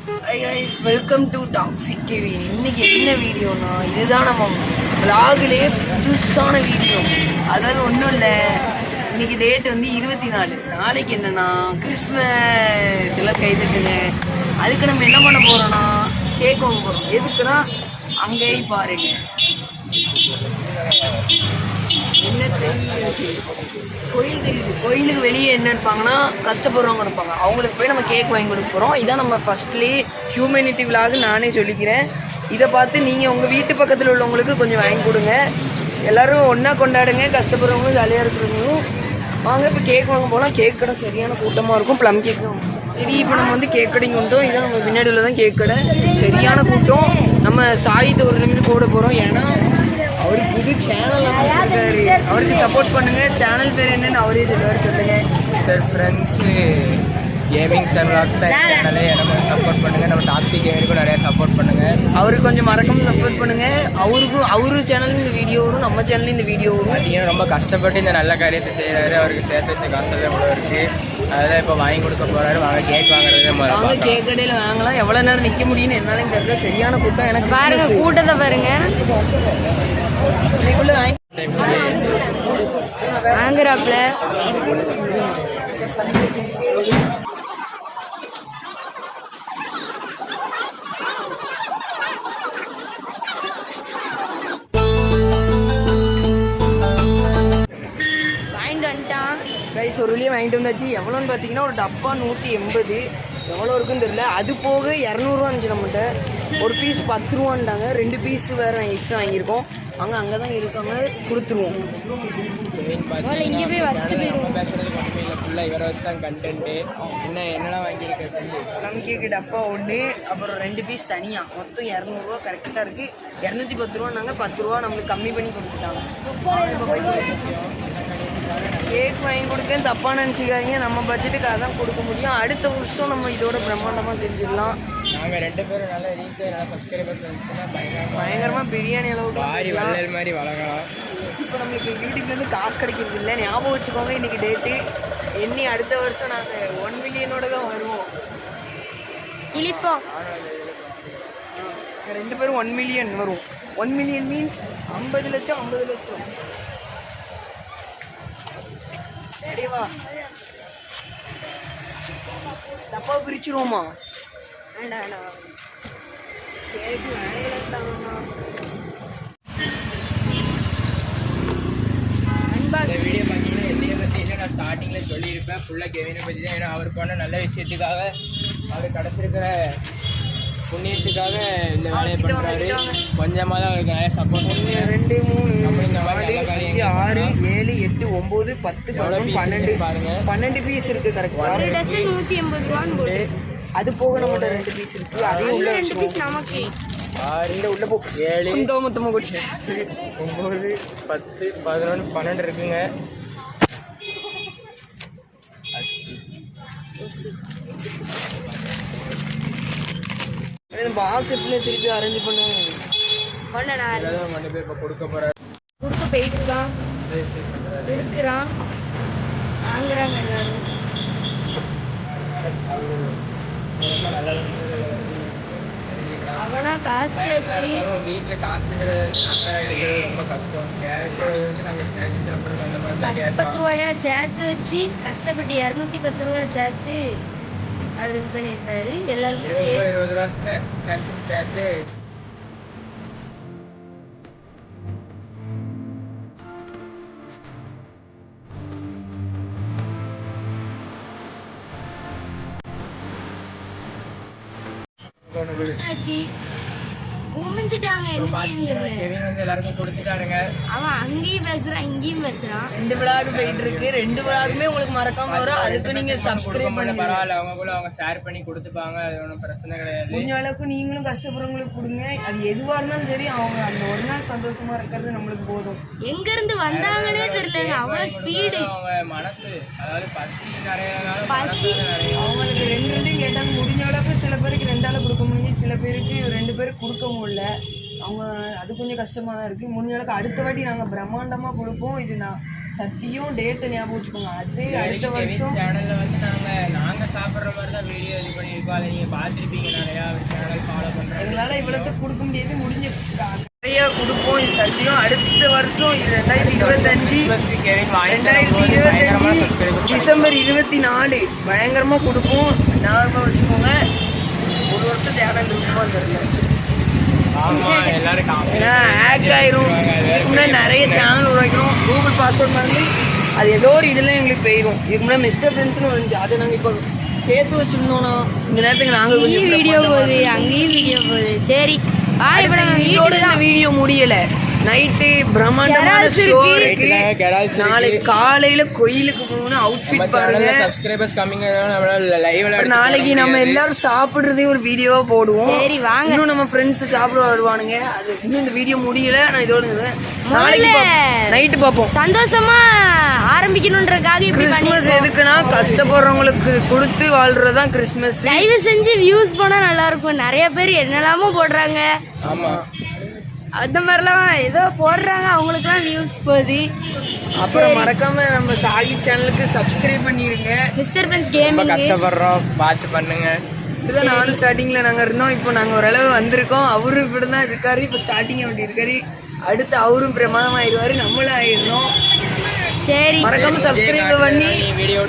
Hi guys, welcome to Toxic Kevin. இன்னைக்கு என்ன வீடியோனா இதுதான் நம்ம vlogலயே புதுசான வீடியோ. அதாவது ஒன்றும் இல்லை, இன்னைக்கு டேட் வந்து 24. நாளைக்கு என்னன்னா கிறிஸ்மஸ் எல்லாம் கைதுக்குங்க. அதுக்கு நம்ம என்ன பண்ண போறோம்னா கேக் வாங்க போகிறோம். எதுக்குன்னா அங்கேயே பாருங்க என்ன தெரியுது, கோயில் தெரியுது. கோயிலுக்கு வெளியே என்ன இருப்பாங்கன்னா கஷ்டப்படுறவங்க இருப்பாங்க, அவங்களுக்கு போய் நம்ம கேக் வாங்கி கொடுக்க போகிறோம். இதான் நம்ம ஃபர்ஸ்ட்லேயே ஹியூமனிட்டி விலாக் நானே சொல்லிக்கிறேன். இதை பார்த்து நீங்கள் உங்கள் வீட்டு பக்கத்தில் உள்ளவங்களுக்கு கொஞ்சம் வாங்கி கொடுங்க. எல்லோரும் ஒன்றா கொண்டாடுங்க, கஷ்டப்படுறவங்களும் ஜாலியாக இருக்கிறவங்களும். வாங்க இப்போ கேக் வாங்க போகலாம். கேக் கடை சரியான கூட்டமாக இருக்கும். ப்ளம் கேக் சரி, இப்போ நம்ம வந்து கேக் கடைங்க உண்டோம். இதான் நம்ம பின்னாடி உள்ள தான் கேக் கடை. சரியான கூட்டம். நம்ம சாயித்தை ஒரு நிமிடம் போட போகிறோம், ஏன்னா அவர் புது சேனல் அமைச்சிருக்காரு. அவருக்கு சப்போர்ட் பண்ணுங்க. சேனல் பேர் என்னன்னு அவரே சொல்லுவார். சொல்லுங்க சார். ஃப்ரெண்ட்ஸு கேமிங் சேனல்ஸ் தான் சேனலே. நம்ம சப்போர்ட் பண்ணுங்கள். நம்ம டாக்ஸிக் கேமிங்க்கும் நிறையா சப்போர்ட் பண்ணுங்கள். அவருக்கு கொஞ்சம் மறக்காம சப்போர்ட் பண்ணுங்கள். அவரு சேனல் இந்த வீடியோ வரும், நம்ம சேனல் இந்த வீடியோ வரும். பார்த்தீங்கன்னா ரொம்ப கஷ்டப்பட்டு இந்த நல்ல காரியத்தை செய்கிறாரு. அவருக்கு சேர்த்து வச்ச காசெல்லாம் எவ்வளோ இருக்குது, அதெல்லாம் இப்போ வாங்கி கொடுக்க போகிறாரு. வாங்க கேக் வாங்குறது. வாங்க கேக் கடையில் வாங்கலாம். எவ்வளோ நேரம் நிற்க முடியும்னு என்னாலும் தெரியல. சரியான கூட்டம். எனக்கு பாருங்க, கூட்டத்தை பாருங்க. வாங்குறாப்ல ஒரு வழியாக வாங்கிட்டு வந்தாச்சு. எவ்வளோன்னு பார்த்தீங்கன்னா ஒரு டப்பா 180. எவ்வளோ இருக்குன்னு தெரியல. அது போக 200 இருந்துச்சு நம்மகிட்ட. ஒரு பீஸ் 10 ரூபான்ட்டாங்க. 2 பீஸ் வேறு எக்ஸ்ட்ரா வாங்கியிருக்கோம். அங்கே தான் இருக்காங்க, கொடுத்துருவோம். இங்கே போய் ஃபஸ்ட்டு போயிடுவோம். பேசுறது ஒன்றுமே இல்லை, ஃபுல்லாக இவரை வச்சு தான் கண்டென்ட்டு. என்னெல்லாம் வாங்கியிருக்கேன் சொல்லி ப்ளம் கேக்கு டப்பா 1, அப்புறம் 2 பீஸ் தனியாக. மொத்தம் 200 கரெக்டாக இருக்குது. 210 ரூபான்னாங்க. 10 ரூபா நம்மளுக்கு கம்மி பண்ணி கொடுத்துட்டாங்க. கேக் வாங்கி கொடுக்க தப்பாக நினச்சிக்காதீங்க. நம்ம பட்ஜெட்டுக்கு அதான் கொடுக்க முடியும். அடுத்த வருஷம் நம்ம இதோட பிரம்மாண்டமாக செஞ்சிடலாம். நாங்கள் 2 பேரும் நல்லா ரீச் நல்லா சப்ஸ்கிரைபர்ஸ் வந்துச்சுன்னா பயங்கரமாக பிரியாணி அளவுக்கு வளரல் மாதிரி வளர்க்கலாம். இப்போ நம்மளுக்கு வீட்டுக்கு வந்து காசு கிடைக்கிறது இல்லை. ஞாபகம் வச்சுக்கோங்க, இன்றைக்கி டேட்டு எண்ணி அடுத்த வருஷம் நாங்கள் 1 மில்லியனோட தான் வருவோம். இழிப்போம் 2 பேரும் 1 மில்லியன் வரும். 1 மில்லியன் மீன்ஸ் 50 லட்சம். 50 லட்சம் சரிவா? தப்பா பிரிச்சுருவோமா? வேண்டாம். கேக்கு இந்த வீடியோ பார்த்தீங்கன்னா என்னையை பற்றி இல்லை, நான் ஸ்டார்டிங்கில் சொல்லியிருப்பேன். ஃபுல்லாக கெவினை பற்றி தான். ஏன்னா அவர் பண்ண நல்ல விஷயத்துக்காக, அவர் கிடச்சிருக்கிற புண்ணியத்துக்காக இந்த வேலையை பண்ணுறாரு. கொஞ்சமாக தான் அவருக்கு நிறைய சப்போர்ட் பண்ணுங்க. 2, 3, 4, 5, 6, 7, 8, 9, 10, 11, 12 12 பீஸ் இருக்குது. கரெக்டாக ஒரு டசன் 180 ரூபான்னு போட்டு. அது போக நம்மகிட்ட 2 பீஸ் இருக்குது. அதையும் உள்ள 2 பீஸ் நமக்கு. 6 உள்ள போ 7 மொத்தமாக குடிச்சு 9, 10, 11, 12 இருக்குங்க. பாக்ஸ் எப்படி திருப்பி அரேஞ்ச் பண்ணு. கொண்டு போய் இப்போ கொடுக்க போகிறாரு. கொடுக்க போயிட்டு இருக்கான், இருக்கிறான், வாங்குறாங்க எல்லாரும். அவனா காசு வச்சு வீட்டில் காசுங்கிறது ரொம்ப கஷ்டம். நாங்கள் 10 ரூபாயா சேர்த்து வச்சு கஷ்டப்பட்டு 210 ரூபாய் சேர்த்து அது இது பண்ணியிருந்தாரு. எல்லாருக்கும் 20 ரூபா சேர்த்து ஆச்சு. குமிஞ்சிட்டாங்க. எல்லாருக்கும் கொடுத்துட்டாருங்க. அவன் அங்கேயும் பேசுறான், இங்கேயும் பேசுறான். 2 விழாக்கு போயிட்டு இருக்கு. 2 விழாக்குமே உங்களுக்கு மறக்காம வரும். அதுக்கு நீங்க சப்ஸ்கிரைப் பண்ண பரவாயில்ல, அவங்க கூட அவங்க ஷேர் பண்ணி கொடுத்துப்பாங்க. அது ஒன்றும் பிரச்சனை கிடையாது. முடிஞ்ச அளவுக்கு நீங்களும் கஷ்டப்படுறவங்களுக்கு கொடுங்க. அது எதுவா இருந்தாலும் சரி, அவங்க அந்த ஒரு நாள் சந்தோஷமா இருக்கிறது நம்மளுக்கு போதும். எங்க இருந்து வந்தாங்கன்னே தெரியல, அவ்வளவு ஸ்பீடு. அவங்க மனசு, அதாவது பசி நிறைய பசி. அவங்களுக்கு 2 கேட்டாங்க. முடிஞ்ச அளவுக்கு சில பேருக்கு 2 கொடுக்க முடியும், சில பேருக்கு 2 பேருக்கு கொடுக்க முடியல. அவங்க அது கொஞ்சம் கஷ்டமாக தான் இருக்குது. முடிஞ்ச அளவுக்கு அடுத்த வாட்டி நாங்கள் பிரம்மாண்டமாக கொடுப்போம். இது நான் சத்தியம் டேட்டை ஞாபகம் வச்சுக்கோங்க. அதே அடுத்த வருஷம் சேனலில் வந்து நாங்கள் சாப்பிட்ற மாதிரி தான் வீடியோ இது பண்ணியிருக்கோம். அதை நீங்கள் பார்த்துருப்பீங்க, நிறையா சேனல் ஃபாலோ பண்ணுறேன். எங்களால் இவ்வளோத்துக்கு கொடுக்க முடியாது, முடிஞ்ச நிறையா கொடுப்போம், இது சத்தியம். அடுத்த வருஷம் 2025 டிசம்பர் 24 பயங்கரமாக கொடுப்போம். ஞாபகமாக வச்சுக்கோங்க. ஒரு வருஷம் சேனல் இருக்குமா தெரியல. ஆமாம், எல்லாரும் ஏன்னா ஹேக் ஆயிரும். இதுக்கு முன்னாடி நிறைய சேனல் உருவாக்கிறோம். கூகுள் பாஸ்வேர்ட் மாதிரி அது ஏதோ ஒரு இதில் எங்களுக்கு போயிடும். இதுக்கு முன்னாடி மிஸ்டர் ஃப்ரெண்ட்ஸ்னு வந்துச்சு. அதை நாங்கள் இப்போ சேர்த்து வச்சுருந்தோம்னா இந்த நேரத்துக்கு நாங்கள் கொஞ்சம் வீடியோ போகுது, அங்கேயும் வீடியோ போகுது. சரி இதோட இந்த வீடியோ முடியல. நைட்டு பிரம்மாண்டமான ஷோ இருக்கு. நாளைக்கு காலையில கோயிலுக்கு போகணும். அவுட்ஃபிட் பாருங்க. சப்ஸ்கிரைபர்ஸ் கம்மிங் லைவ்ல நாளைக்கு நம்ம எல்லாரும் சாப்பிடுறதே ஒரு வீடியோவா போடுவோம். சரி வாங்க. இன்னும் நம்ம ஃப்ரெண்ட்ஸ் சாப்பிட வருவானுங்க. அது இன்னும் இந்த வீடியோ முடியல. நான் இதோட நாளைக்கு நைட்டு பார்ப்போம். சந்தோஷமா ஆரம்பிக்கணும்ன்றதுக்காக இப்படி கிறிஸ்மஸ் எதுக்குன்னா கஷ்டப்படுறவங்களுக்கு கொடுத்து வாழ்றதுதான் கிறிஸ்மஸ். தயவு செஞ்சு வியூஸ் போனா நல்லா இருக்கும். நிறைய பேர் என்னெல்லாமோ போடுறாங்க. ஆமா, அந்த மாதிரிலாம் ஏதோ போடுறாங்க, அவங்களுக்குலாம் வியூஸ் போகுது. அப்புறம் மறக்காம நம்ம சாகி சேனலுக்கு சப்ஸ்கிரைப் பண்ணிருங்க. மிஸ்டர் ஃப்ரெண்ட்ஸ் கேமிங் கஷ்டப்படுறோம், பார்த்து பண்ணுங்க. இதுதான் நானும் ஸ்டார்டிங்ல நாங்க இருந்தோம். இப்போ நாங்க ஓரளவு வந்திருக்கோம். அவரும் இப்படிதான் இருக்காரு. இப்போ ஸ்டார்டிங் அப்படி இருக்காரு. அடுத்து அவரும் பிரமாதமாயிருவாரு, நம்மளும் ஆயிடுறோம். சரி மறக்காம சப்ஸ்கிரைப் பண்ணி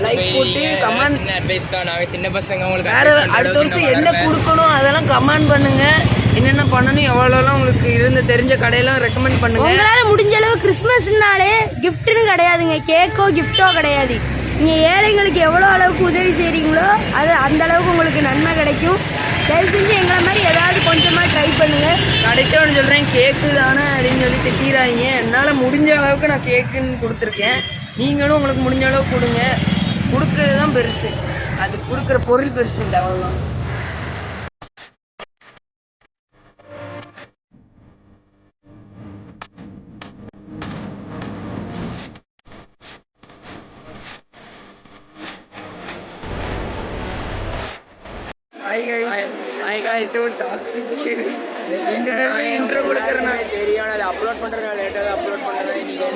லைக் போட்டு கமெண்ட். அட்வைஸ் தான், நாங்க சின்ன பசங்க. உங்களுக்கு வேற அடுத்த வருஷம் என்ன கொடுக்கணும் அதெல்லாம் கமெண்ட் பண்ணுங்க. என்னென்ன பண்ணணும், எவ்வளோலாம் உங்களுக்கு இருந்த தெரிஞ்ச கடையெல்லாம் ரெக்கமெண்ட் பண்ணுங்க. உங்களால முடிஞ்ச அளவு கிறிஸ்மஸ்னாலே கிஃப்ட்னு கிடையாதுங்க, கேக்கோ கிஃப்டோ கிடையாது. நீங்க ஏழைங்களுக்கு எவ்வளோ அளவுக்கு உதவி செய்றீங்களோ அது அந்த அளவுக்கு உங்களுக்கு நன்மை கிடைக்கும். தயவு செஞ்சு எங்களை மாதிரி ஏதாவது கொஞ்சமாக ட்ரை பண்ணுங்க. கடைசியாக ஒன்று சொல்கிறேன், கேக்கு தானே அப்படின்னு சொல்லி திட்டிடாதீங்க. என்னால் முடிஞ்ச அளவுக்கு நான் கேக்குன்னு கொடுத்துருக்கேன். நீங்களும் உங்களுக்கு முடிஞ்ச அளவுக்கு கொடுங்க. கொடுக்கறது தான் பெருசு, அது கொடுக்குற பொருள் பெருசு இல்லை, அவ்வளோதான். தெரியும், அதை அப்லோட் பண்ணுறது லேட்டாக அப்லோட் பண்ணுறேன். இன்னைக்கு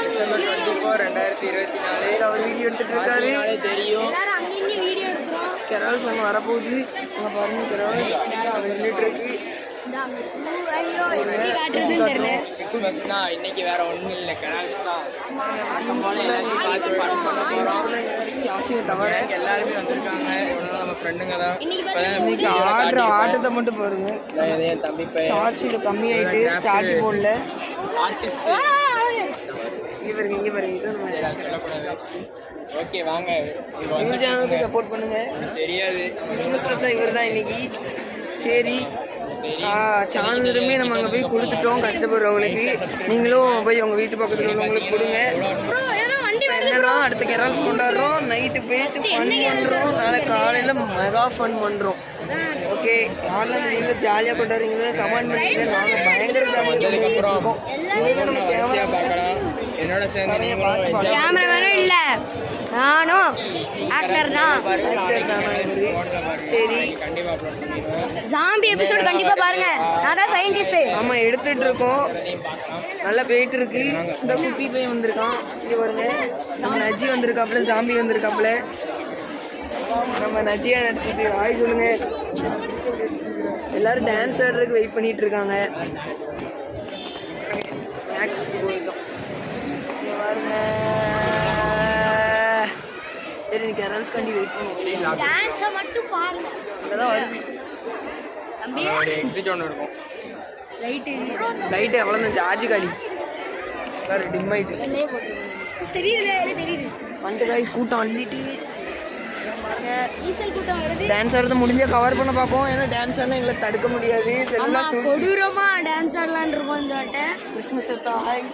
டிசம்பர் 24, 2024 அவர் வீடியோ எடுத்துட்டு இருக்காரு. தெரியும். வீடியோ எடுக்கிறோம். கெரால்ஸ் அங்கே வரப்போகுது. அங்கே பாருங்க, கெரால்ஸ் நின்றுட்டு இருக்கு. கிறிஸ்மஸ்னா இன்னைக்கு வேற ஒன்றும் இல்லை, கெரால்ஸ் தான். தவிர எல்லாருமே வந்திருக்காங்க. நம்ம ஃப்ரெண்டுங்க தான். இன்னைக்கு ஆடுற ஆட்டத்தை மட்டும் பாருங்க. என் தம்பி சார்ஜில் கம்மியாயிட்டு சார்ஜ் போடல. ஆர்டிஸ்ட் இங்கே பாருங்க, இங்கே பாருங்க. இது சொல்லக்கூடாது. ஓகே வாங்க, நியூ சேனலுக்கு சப்போர்ட் பண்ணுங்க. தெரியாது கிறிஸ்மஸ் தான் இவர் தான் இன்னைக்கு. சரி, சேனலுமே நம்ம அங்கே போய் கொடுத்துட்டோம் கஷ்டப்படுறவங்களுக்கு. நீங்களும் போய் உங்கள் வீட்டு பக்கத்தில் உள்ளவங்களுக்கு கொடுங்க. என்னன்னா அடுத்த கெரால்ஸ் கொண்டாடுறோம். நைட்டு போயிட்டு ஃபன் பண்ணுறோம். நாளை காலையில் மெகா ஃபன் பண்ணுறோம். ஓகே, யாரெல்லாம் நீங்கள் ஜாலியாக கொண்டாடுறீங்கன்னு கமெண்ட் பண்ணிட்டு நாங்கள் பயங்கர ஜாலியாக இருக்கோம். நம்ம பார்க்கலாம். என்னோட சேர்ந்து நீங்களும் கேமராமேனும் இல்ல, நானும் ஆக்டர் தான். சரி, கண்டிப்பாக அப்லோட் பண்ணிடுவேன். ஜாம்பி எபிசோட் கண்டிப்பா பாருங்க. நான் தான் சயின்டிஸ்ட். ஆமா, எடுத்துட்டு இருக்கோம். நல்லா போயிட்டு இருக்கு. இந்த குட்டி பையன் வந்திருக்கான். இது பாருங்க, நம்ம நஜி வந்திருக்காப்புல, ஜாம்பி வந்திருக்காப்புல. நம்ம நஜியா நடிச்சிட்டு வாய் சொல்லுங்க. எல்லாரும் டான்ஸ் ஆடுறதுக்கு வெயிட் பண்ணிட்டு இருக்காங்க. இங்க பாருங்க. சரி, நீ கெரால்ஸ் கண்டி வெயிட் பண்ணுவோம். டான்ஸை மட்டும் பாருங்க. அங்கதான் வருது. ஒரு எக்ஸிட் ஒன்று இருக்கும். லைட்டு அவ்வளோதான், சார்ஜ் காடி வேறு டிம் ஆகிட்டு தெரியுது. வந்துட்டு காய்ஸ் கூட்டம் அள்ளிட்டு ஈசல் கூட்டம் வருது. டான்ஸ் ஆடுறது முடிஞ்சா கவர் பண்ண பார்ப்போம். ஏன்னா டான்ஸ் ஆடினா எங்களை தடுக்க முடியாது. கொடூரமா டான்ஸ் ஆடலான் இருக்கோம் இந்த வாட்டை. கிறிஸ்மஸ் தாத்தா ஹாய்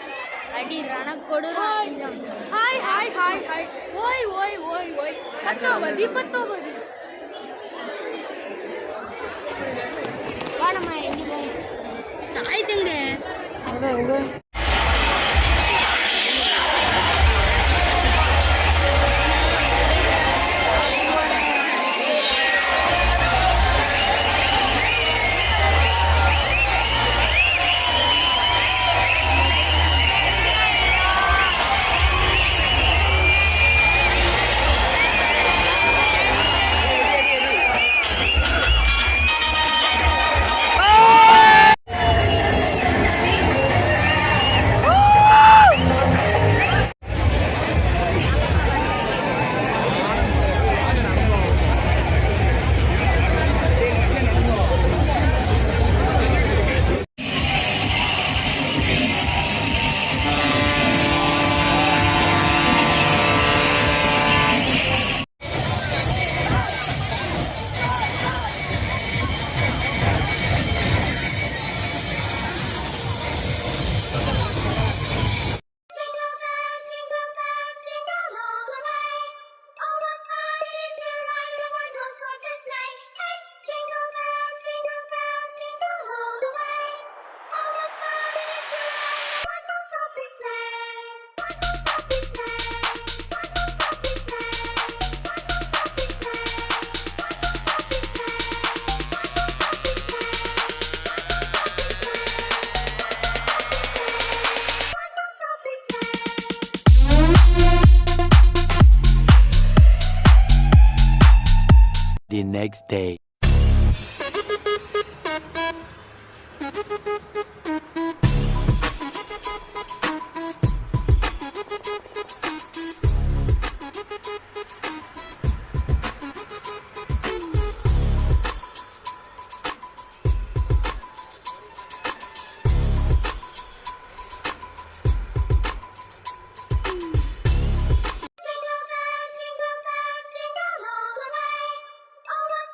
அடி ரண கொடூரம். Hi hi hi hi. ஓய் ஓய் ஓய் ஓய். பத்தோபதி வா, நம்ம எங்க போவோம்? சாய்ட்டுங்க. அதான் எங்க The next day.